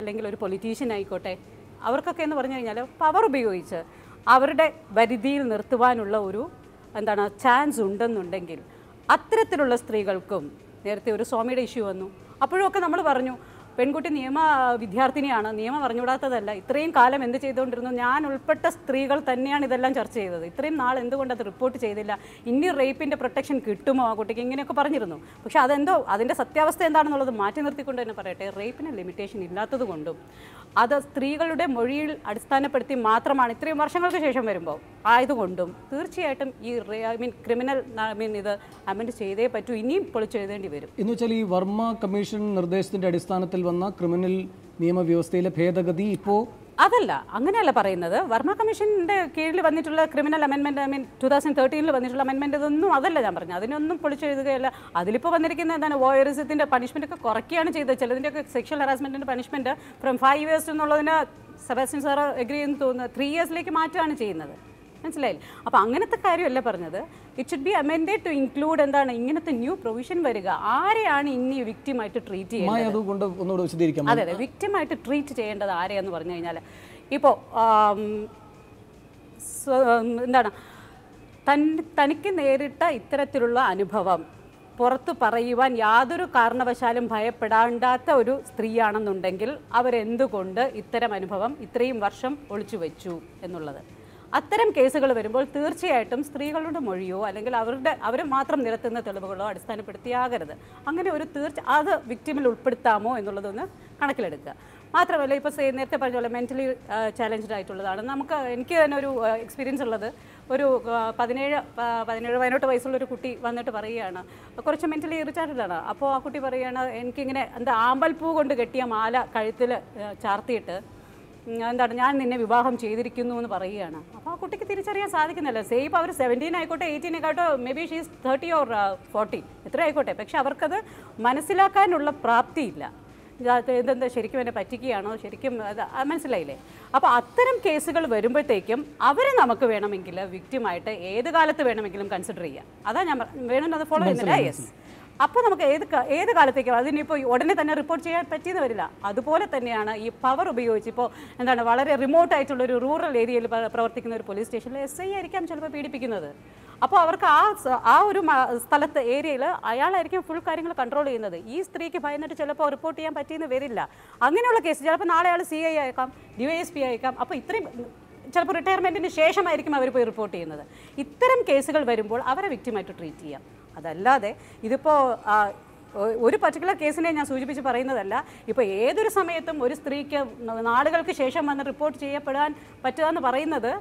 അല്ലെങ്കിൽ ഒരു പൊളിറ്റീഷ്യൻ ആയിക്കോട്ടെ, അവർക്കൊക്കെ എന്ന് പറഞ്ഞു കഴിഞ്ഞാൽ പവർ ഉപയോഗിച്ച് അവരുടെ പരിധിയിൽ നിർത്തുവാനുള്ള ഒരു ചാൻസ് ഉണ്ടെന്നുണ്ടെങ്കിൽ അത്തരത്തിലുള്ള സ്ത്രീകൾക്കും നേരത്തെ ഒരു സ്വാമിയുടെ ഇഷ്യൂ വന്നു. അപ്പോഴൊക്കെ നമ്മൾ പറഞ്ഞു പെൺകുട്ടി നിയമ വിദ്യാർത്ഥിനിയാണ്, നിയമം അറിഞ്ഞുകൂടാത്തതല്ല. ഇത്രയും കാലം എന്ത് ചെയ്തുകൊണ്ടിരുന്നു? ഞാൻ ഉൾപ്പെട്ട സ്ത്രീകൾ തന്നെയാണ് ഇതെല്ലാം ചർച്ച ചെയ്തത്. ഇത്രയും നാൾ എന്തുകൊണ്ട് അത് റിപ്പോർട്ട് ചെയ്തില്ല? ഇനി റേപ്പിൻ്റെ പ്രൊട്ടക്ഷൻ കിട്ടുമോ ആ കുട്ടിക്ക്? ഇങ്ങനെയൊക്കെ പറഞ്ഞിരുന്നു. പക്ഷേ അതെന്തോ അതിൻ്റെ സത്യാവസ്ഥ എന്താണെന്നുള്ളത് മാറ്റി നിർത്തിക്കൊണ്ട് തന്നെ പറയട്ടെ, റേപ്പിന് ലിമിറ്റേഷൻ ഇല്ലാത്തത് കൊണ്ടും അത് സ്ത്രീകളുടെ മൊഴിയിൽ അടിസ്ഥാനപ്പെടുത്തി മാത്രമാണ് ഇത്രയും വർഷങ്ങൾക്ക് ശേഷം വരുമ്പോൾ ആയതുകൊണ്ടും തീർച്ചയായിട്ടും ഈ ക്രിമിനൽ ഇത് അമെൻഡ് ചെയ്തേ പറ്റൂ. ഇനിയും പൊളിച്ചെഴുതേണ്ടി വരും. എന്ന് വെച്ചാൽ ഈ വർമ്മ കമ്മീഷൻ നിർദ്ദേശത്തിൻ്റെ അടിസ്ഥാനത്തിൽ വന്ന ക്രിമിനൽ നിയമവ്യവസ്ഥയിലെ ഭേദഗതി ഇപ്പോൾ അതല്ല, അങ്ങനെയല്ല പറയുന്നത്. വർമ്മ കമ്മീഷൻ്റെ കീഴിൽ വന്നിട്ടുള്ള ക്രിമിനൽ അമെൻമെൻറ്റ് 2013 വന്നിട്ടുള്ള അമെൻമെൻറ്റ് ഇതൊന്നും അതല്ല ഞാൻ പറഞ്ഞു. അതിനൊന്നും പൊളിച്ചെഴുതുകയല്ല. അതിലിപ്പോൾ വന്നിരിക്കുന്ന എന്താണ്, വോയറിസത്തിൻ്റെ പണിഷ്മെൻ്റ് ഒക്കെ കുറയ്ക്കുകയാണ് ചെയ്തത്. ചിലതിൻ്റെയൊക്കെ സെക്ഷൽ ഹറാസ്മെൻറ്റിൻ്റെ പണിഷ്മെൻറ്റ് ഫ്രം 5 years എന്നുള്ളതിന് സെബാസ്റ്റ്യൻ സാർ എഗ്രി എന്ന് തോന്നുന്നു 3 years മാറ്റുകയാണ് ചെയ്യുന്നത്. മനസ്സിലായില്ലേ? അപ്പോൾ അങ്ങനത്തെ കാര്യമല്ല പറഞ്ഞത്. It should be amended to include ഇങ്ങനത്തെ ന്യൂ പ്രൊവിഷൻ വരിക. ആരെയാണ് ഇനി വിക്ടിമായിട്ട് ട്രീറ്റ് ചെയ്യുന്നത്? അതെ അതെ, വിക്ടിമായിട്ട് ട്രീറ്റ് ചെയ്യേണ്ടത് ആരെയാന്ന് പറഞ്ഞു കഴിഞ്ഞാൽ ഇപ്പോൾ തനിക്ക് നേരിട്ട ഇത്തരത്തിലുള്ള അനുഭവം പുറത്ത് പറയുവാൻ യാതൊരു കാരണവശാലും ഭയപ്പെടാണ്ടാത്ത ഒരു സ്ത്രീയാണെന്നുണ്ടെങ്കിൽ അവരെന്തുകൊണ്ട് ഇത്തരം അനുഭവം ഇത്രയും വർഷം ഒളിച്ചു വെച്ചു എന്നുള്ളത്. അത്തരം കേസുകൾ വരുമ്പോൾ തീർച്ചയായിട്ടും സ്ത്രീകളുടെ മൊഴിയോ അല്ലെങ്കിൽ അവരെ മാത്രം നിരത്തുന്ന തെളിവുകളോ അടിസ്ഥാനപ്പെടുത്തിയാകരുത്. അങ്ങനെ ഒരു അത് വിക്ടിമിൽ ഉൾപ്പെടുത്താമോ എന്നുള്ളതൊന്ന് കണക്കിലെടുക്കുക. മാത്രമല്ല ഇപ്പോൾ നേരത്തെ പറഞ്ഞ പോലെ മെൻ്റലി ചാലഞ്ച്ഡ് ആയിട്ടുള്ളതാണ്. എനിക്ക് തന്നെ ഒരു എക്സ്പീരിയൻസ് ഉള്ളത്, ഒരു 17-18 വയസ്സുള്ളൊരു കുട്ടി വന്നിട്ട് പറയുകയാണ്, കുറച്ച് മെൻ്റലി ഇറിറ്റാറ്റഡാണ്. അപ്പോൾ ആ കുട്ടി പറയുകയാണ്, എനിക്കിങ്ങനെ ആമ്പൽപ്പൂ കൊണ്ട് കെട്ടിയ മാല കഴുത്തിൽ ചാർത്തിയിട്ട് ഞാൻ നിന്നെ വിവാഹം ചെയ്തിരിക്കുന്നു എന്ന് പറയുകയാണ്. അപ്പോൾ ആ കുട്ടിക്ക് തിരിച്ചറിയാൻ സാധിക്കുന്നില്ല. ഇപ്പോൾ അവർ 17 ആയിക്കോട്ടെ 18 ആയിക്കോട്ടെ, മേ ബി ഷീസ് 30 or 40 എത്ര ആയിക്കോട്ടെ, പക്ഷെ അവർക്കത് മനസ്സിലാക്കാനുള്ള പ്രാപ്തിയില്ല. ഇതെന്താ ശരിക്കും എന്നെ പറ്റിക്കുകയാണോ, ശരിക്കും മനസ്സിലായില്ലേ? അപ്പോൾ അത്തരം കേസുകൾ വരുമ്പോഴത്തേക്കും അവരെ നമുക്ക് വേണമെങ്കിൽ വിക്ടിമായിട്ട് ഏത് കാലത്ത് വേണമെങ്കിലും കൺസിഡർ ചെയ്യാം. അതാ ഞാൻ വേണമെന്നത് ഫോളോ ചെയ്യുന്നില്ല. യെസ്, അപ്പോൾ നമുക്ക് ഏത് കാലത്തേക്കും അതിനിപ്പോൾ ഉടനെ തന്നെ റിപ്പോർട്ട് ചെയ്യാൻ പറ്റിയെന്ന് വരില്ല. അതുപോലെ തന്നെയാണ് ഈ പവർ ഉപയോഗിച്ച് ഇപ്പോൾ വളരെ റിമോട്ടായിട്ടുള്ളൊരു റൂറൽ ഏരിയയിൽ പ്രവർത്തിക്കുന്ന ഒരു പോലീസ് സ്റ്റേഷനിൽ SI ആയിരിക്കാം ചിലപ്പോൾ പീഡിപ്പിക്കുന്നത്. അപ്പോൾ അവർക്ക് ആ ഒരു സ്ഥലത്ത് ഏരിയയിൽ അയാളായിരിക്കും ഫുൾ കാര്യങ്ങൾ കൺട്രോൾ ചെയ്യുന്നത്. ഈ സ്ത്രീക്ക് ഭയന്നിട്ട് ചിലപ്പോൾ റിപ്പോർട്ട് ചെയ്യാൻ പറ്റിയെന്ന് വരില്ല. അങ്ങനെയുള്ള കേസ് ചിലപ്പോൾ നാളെ അയാൾ CI ആയേക്കാം, DYSP ആയേക്കാം. അപ്പോൾ ഇത്രയും ചിലപ്പോൾ റിട്ടയർമെൻറ്റിന് ശേഷമായിരിക്കും അവർ പോയി റിപ്പോർട്ട് ചെയ്യുന്നത്. ഇത്തരം കേസുകൾ വരുമ്പോൾ അവരെ വിക്ടിമായിട്ട് ട്രീറ്റ് ചെയ്യാം. അതല്ലാതെ ഇതിപ്പോൾ ഒരു പർട്ടിക്കുലർ കേസിനെ ഞാൻ സൂചിപ്പിച്ച് പറയുന്നതല്ല. ഇപ്പോൾ ഏതൊരു സമയത്തും ഒരു സ്ത്രീക്ക് നാളുകൾക്ക് ശേഷം വന്ന് റിപ്പോർട്ട് ചെയ്യപ്പെടാൻ പറ്റുക എന്ന് പറയുന്നത്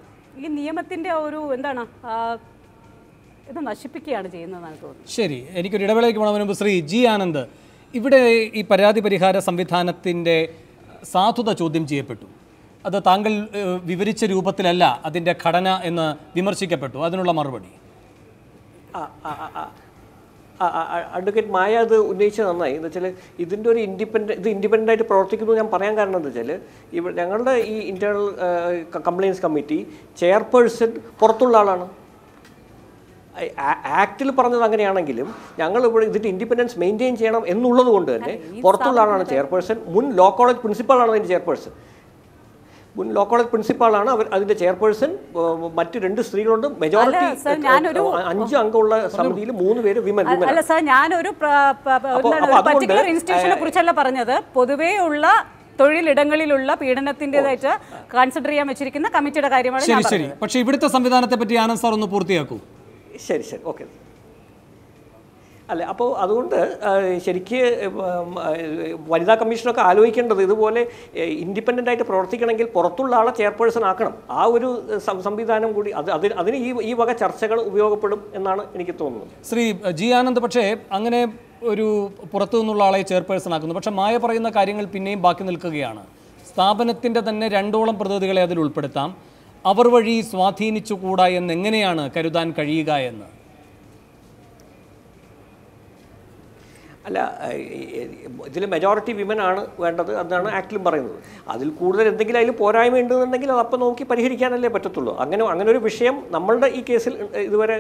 ഈ നിയമത്തിൻ്റെ ഒരു ഇത് നശിപ്പിക്കുകയാണ് ചെയ്യുന്നതെന്നാണ് തോന്നുന്നത്. ശരി, എനിക്കൊരു ഇടവേളയ്ക്ക് പോകണമെന്ന് മുമ്പ് ശ്രീ ജി ആനന്ദ്, ഇവിടെ ഈ പരാതി പരിഹാര സംവിധാനത്തിൻ്റെ സാധുത ചോദ്യം ചെയ്യപ്പെട്ടു. അത് താങ്കൾ വിവരിച്ച രൂപത്തിലല്ല അതിൻ്റെ ഘടന എന്ന് വിമർശിക്കപ്പെട്ടു. അതിനുള്ള മറുപടി? അഡ്വക്കേറ്റ് മായ അത് ഉന്നയിച്ചത് നന്നായി. എന്ന് വെച്ചാൽ ഇതിൻ്റെ ഒരു ഇൻഡിപെൻഡൻ്റ് ആയിട്ട് പ്രവർത്തിക്കുന്നു ഞാൻ പറയാൻ കാരണം എന്താ വെച്ചാൽ, ഞങ്ങളുടെ ഈ ഇൻറ്റേർണൽ കംപ്ലയിൻസ് കമ്മിറ്റി ചെയർപേഴ്സൺ പുറത്തുള്ള ആളാണ്. ആക്ടിൽ പറഞ്ഞത് അങ്ങനെയാണെങ്കിലും ഞങ്ങൾ ഇവിടെ ഇതിൻ്റെ ഇൻഡിപെൻഡൻസ് മെയിൻറ്റെയിൻ ചെയ്യണം എന്നുള്ളത് കൊണ്ട് തന്നെ പുറത്തുള്ള ആളാണ് ചെയർപേഴ്സൺ. മുൻ ലോ കോളേജ് പ്രിൻസിപ്പാളാണ് അതിൻ്റെ ചെയർപേഴ്സൺ. മുൻ ലോ കോളേജ് പ്രിൻസിപ്പാളാണ് അതിന്റെ ചെയർപേഴ്സൺ. മറ്റ് 2 സ്ത്രീകളുണ്ട്. മെജോറിറ്റി 5 അംഗമുള്ള സമിതിയിൽ 3 പേര് വിമൻ. അല്ല സാർ, ഞാനൊരു പർട്ടിക്കുലർ ഇൻസ്റ്റിറ്റ്യൂഷനെ കുറിച്ചല്ല പറഞ്ഞത്, പൊതുവേ ഉള്ള തൊഴിലിടങ്ങളിലുള്ള പീഡനത്തിൻ്റെതായിട്ട് കൺസിഡർ ചെയ്യാൻ വെച്ചിരിക്കുന്ന കമ്മിറ്റിയുടെ കാര്യമാണ് ഞാൻ പറഞ്ഞത്. പക്ഷേ ഇവിടുത്തെ സംവിധാനത്തെ പറ്റി ആനന്ദ് സാർ ഒന്ന് പൂർത്തിയാക്കൂ. ശരി, ഓക്കെ. അല്ല, അപ്പോൾ അതുകൊണ്ട് ശരിക്ക് വനിതാ കമ്മീഷനൊക്കെ ആലോചിക്കേണ്ടത് ഇതുപോലെ ഇൻഡിപെൻഡൻ്റ് ആയിട്ട് പ്രവർത്തിക്കണമെങ്കിൽ പുറത്തുള്ള ആളെ ചെയർപേഴ്സൺ ആക്കണം. ആ ഒരു സംവിധാനം കൂടി അതിന് ഈ വക ചർച്ചകൾ ഉപയോഗപ്പെടും എന്നാണ് എനിക്ക് തോന്നുന്നത്. ശ്രീ ജി ആനന്ദ്, പക്ഷേ അങ്ങനെ ഒരു പുറത്തു നിന്നുള്ള ആളെ ചെയർപേഴ്സൺ ആക്കുന്നു. പക്ഷേ മായ പറയുന്ന കാര്യങ്ങൾ പിന്നെയും ബാക്കി നിൽക്കുകയാണ്. സ്ഥാപനത്തിൻ്റെ തന്നെ 2ഓളം പ്രതിനിധികളെ അതിൽ ഉൾപ്പെടുത്താം. അവർ വഴി സ്വാധീനിച്ചുകൂടാ എന്നെങ്ങനെയാണ് കരുതാൻ കഴിയുക എന്ന്? അല്ല, ഇതിൽ മെജോറിറ്റി വിമൻ ആണ് വേണ്ടത്, അതാണ് ആക്ടിലും പറയുന്നത്. അതിൽ കൂടുതൽ എന്തെങ്കിലും അതിൽ പോരായ്മ ഉണ്ടെന്നുണ്ടെങ്കിൽ അത് അപ്പം നോക്കി പരിഹരിക്കാനല്ലേ പറ്റത്തുള്ളൂ. അങ്ങനെ ഒരു വിഷയം നമ്മളുടെ ഈ കേസിൽ ഇതുവരെ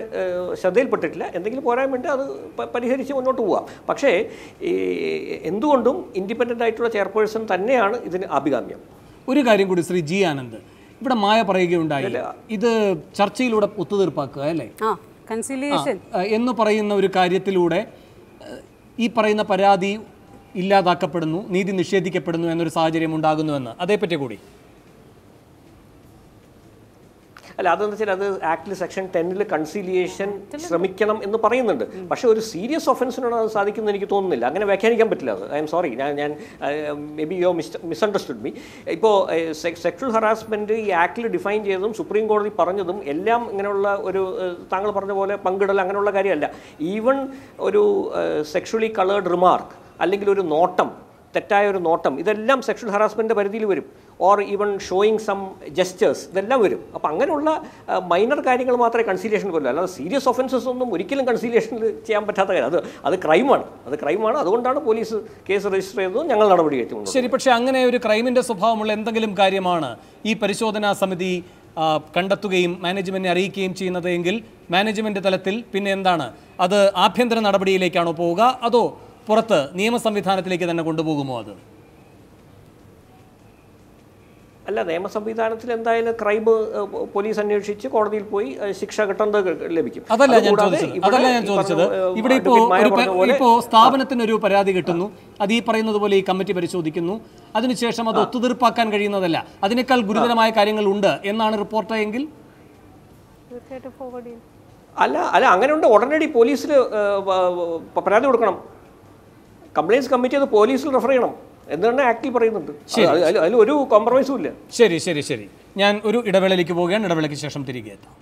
ശ്രദ്ധയിൽപ്പെട്ടിട്ടില്ല. എന്തെങ്കിലും പോരായ്മ ഉണ്ട്, അത് പരിഹരിച്ച് മുന്നോട്ട് പോവാം. പക്ഷേ എന്തുകൊണ്ടും ഇൻഡിപെൻഡൻ്റ് ആയിട്ടുള്ള ചെയർപേഴ്സൺ തന്നെയാണ് ഇതിന് അഭികാമ്യം. ഒരു കാര്യം കൂടി ശ്രീ ജി ആനന്ദ്, ഇവിടെ മായ പറയുകയുണ്ടായി, ഇത് ചർച്ചയിലൂടെ ഒത്തുതീർപ്പാക്കുക അല്ലേ, കൺസിലിയേഷൻ എന്ന് പറയുന്ന ഒരു കാര്യത്തിലൂടെ ഈ പറയുന്ന പരാതി ഇല്ലാതാക്കപ്പെടുന്നു, നീതി നിഷേധിക്കപ്പെടുന്നു എന്നൊരു സാഹചര്യം ഉണ്ടാകുന്നുവെന്ന്, അതേപ്പറ്റി കൂടി. അല്ല, അതെന്ന് വെച്ചാൽ അത് ആക്ടിൽ സെക്ഷൻ 10 കൺസീലിയേഷൻ ശ്രമിക്കണം എന്ന് പറയുന്നുണ്ട്. പക്ഷേ ഒരു സീരിയസ് ഒഫൻസിനോട് അത് സാധിക്കുമെന്ന് എനിക്ക് തോന്നുന്നില്ല. അങ്ങനെ വ്യാഖ്യാനിക്കാൻ പറ്റില്ല. അത് ഐ എം സോറി, ഞാൻ may be you misunderstood me. ഇപ്പോൾ സെക്ഷൽ ഹറാസ്മെൻറ്റ് ഈ ആക്ടിൽ ഡിഫൈൻ ചെയ്തതും സുപ്രീം കോടതി പറഞ്ഞതും എല്ലാം ഇങ്ങനെയുള്ള ഒരു താങ്കൾ പറഞ്ഞ പോലെ പങ്കിടൽ അങ്ങനെയുള്ള കാര്യമല്ല. ഈവൻ ഒരു സെക്ഷലി കളേർഡ് റിമാർക്ക് അല്ലെങ്കിൽ ഒരു നോട്ടം, തെറ്റായ ഒരു നോട്ടം, ഇതെല്ലാം സെക്ഷൽ ഹറാസ്മെൻറ്റിൻ്റെ പരിധിയിൽ വരും. Or even showing some gestures, ഇതെല്ലാം വരും. അപ്പോൾ അങ്ങനെയുള്ള മൈനർ കാര്യങ്ങൾ മാത്രമേ കൺസീലിയേഷൻ പോലും, അല്ലാതെ സീരിയസ് ഒഫൻസസ് ഒന്നും ഒരിക്കലും കൺസീലിയേഷനിൽ ചെയ്യാൻ പറ്റാത്ത കാര്യം. അത് ക്രൈമാണ്. അതുകൊണ്ടാണ് പോലീസ് കേസ് രജിസ്റ്റർ ചെയ്തതും ഞങ്ങൾ നടപടിയെടുത്തു. ശരി, പക്ഷേ അങ്ങനെ ഒരു ക്രൈമിൻ്റെ സ്വഭാവമുള്ള എന്തെങ്കിലും കാര്യമാണ് ഈ പരിശോധനാ സമിതി കണ്ടെത്തുകയും മാനേജ്മെന്റിനെ അറിയിക്കുകയും ചെയ്യുന്നത് എങ്കിൽ മാനേജ്മെന്റ് തലത്തിൽ പിന്നെ എന്താണ്, അത് ആഭ്യന്തര നടപടിയിലേക്കാണോ പോവുക, അതോ പുറത്ത് നിയമ സംവിധാനത്തിലേക്ക് തന്നെ കൊണ്ടുപോകുമോ? അത് അല്ല, നിയമ സംവിധാനത്തിൽ എന്തായാലും ക്രൈം പോലീസ് അന്വേഷിച്ച് കോടതിയിൽ പോയി ശിക്ഷ കിട്ടുന്നത് ലഭിക്കും. അതല്ല ഞാൻ ചോദിച്ചത്. ഇവിടെ ഇപ്പോ സ്ഥാപനത്തിനൊരു പരാതി കിട്ടുന്നു, അത് ഈ പറയുന്നത് പോലെ ഈ കമ്മിറ്റി പരിശോധിക്കുന്നു, അതിനുശേഷം അത് ഒത്തുതീർപ്പാക്കാൻ കഴിയുന്നതല്ല, അതിനേക്കാൾ ഗുരുതരമായ കാര്യങ്ങൾ ഉണ്ട് എന്നാണ് റിപ്പോർട്ട് എങ്കിൽ അല്ല അങ്ങനെയുണ്ട്. ഉടനടി പോലീസിൽ പരാതി കൊടുക്കണം. കംപ്ലയിൻസ് കമ്മിറ്റി അത് പോലീസിൽ റെഫർ ചെയ്യണം എന്ന് തന്നെ ആക്ടിൽ പറയുന്നുണ്ട്. അതിൽ ഒരു കോംപ്രമൈസും ഇല്ല. ശരി, ഞാൻ ഒരു ഇടവേളയിലേക്ക് പോവുകയാണ്. ഇടവേളയ്ക്ക് ശേഷം തിരികെ എത്താം.